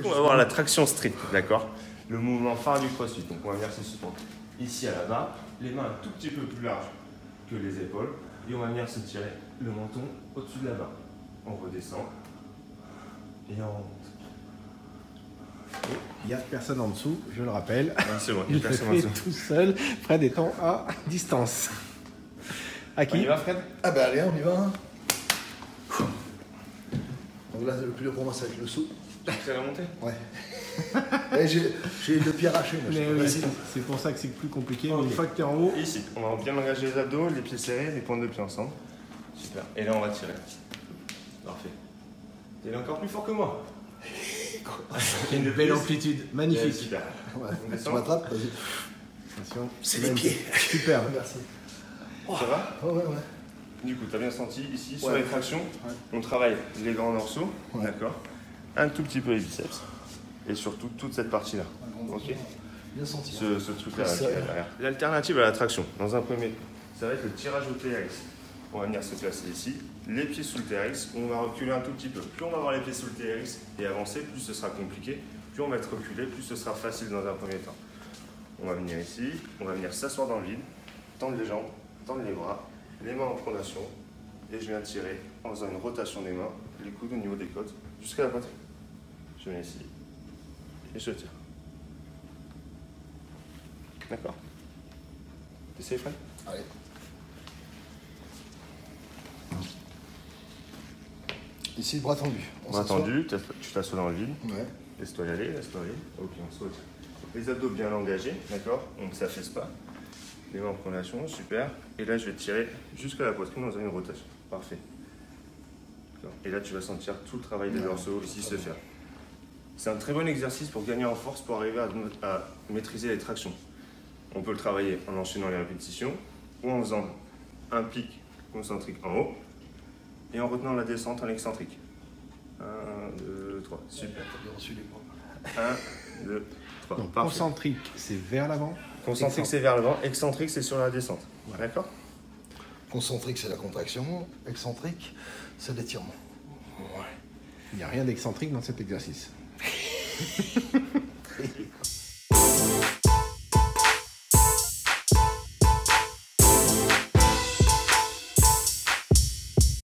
coup, on va voir la traction strict, d'accord? Le mouvement phare du crossfit. Donc, on va venir se suspendre ici à la barre, les mains un tout petit peu plus larges que les épaules, et on va venir se tirer le menton au-dessus de la barre. On redescend et on remonte. Il n'y a personne en dessous, je le rappelle. C'est bon, Il le fait tout seul. Fred étant à distance. À qui? On y va, Fred? Ah ben allez, on y va. Donc là, le plus dur pour moi, ça va être le saut. Tu vas remonter? Ouais. Et j'ai le pied arraché. Moi, Mais c'est pas oui, facile. c'est pour ça que c'est plus compliqué. Mais Ok. une fois que tu es en haut, Ici, on va bien engager les abdos, les pieds serrés, les pointes de pied ensemble. Super. Et là, on va tirer. Parfait. T'es encore plus fort que moi. une belle amplitude, Ouais, magnifique. super. Ouais. On Tu descend. m'attrapes, vas-y. Attention. C'est les pieds. Super. Merci. Ça va? Ouais, ouais, ouais. Du coup, tu as bien senti ici, sur Ouais. les tractions, Ouais. on travaille les grands morceaux, Ouais. d'accord? Un tout petit peu les biceps, et surtout toute cette partie-là. Ok? Bien senti. Ce truc-là Ça, qui est derrière. L'alternative à la traction, dans un premier, ça va être le tirage au TRX. On va venir se placer ici, les pieds sous le TRX, on va reculer un tout petit peu. Plus on va avoir les pieds sous le TRX et avancer, plus ce sera compliqué. Plus on va être reculé, plus ce sera facile dans un premier temps. On va venir ici, on va venir s'asseoir dans le vide, tendre les jambes, tendre les bras, les mains en pronation, et je viens tirer en faisant une rotation des mains, les coudes au niveau des côtes, jusqu'à la poitrine. Je viens ici, et je tire. D'accord? T'essayes, Fred? Allez. Ici, le bras tendu. On Bras s'assoit. tendu, tu t'assois dans le vide. Ouais. Laisse-toi y aller, laisse-toi aller. Ok, on saute. Les abdos bien engagés, d'accord? On ne s'affaisse pas. Les mains en pronation, super. Et là, je vais tirer jusqu'à la poitrine dans une rotation. Parfait. D'accord. Et là, tu vas sentir tout le travail des dorsaux ici se faire. C'est un très bon exercice pour gagner en force, pour arriver à maîtriser les tractions. On peut le travailler en enchaînant les répétitions ou en faisant un pic concentrique en haut et en retenant la descente en excentrique. 1, 2, 3, super. T'as bien reçu les points. 1, 2, 3. Donc, Parfait. concentrique, c'est vers l'avant. Concentrique, c'est vers l'avant. Excentrique, c'est sur la descente. D'accord? Concentrique, c'est la contraction. Excentrique, c'est l'étirement. Il n'y a rien d'excentrique dans cet exercice.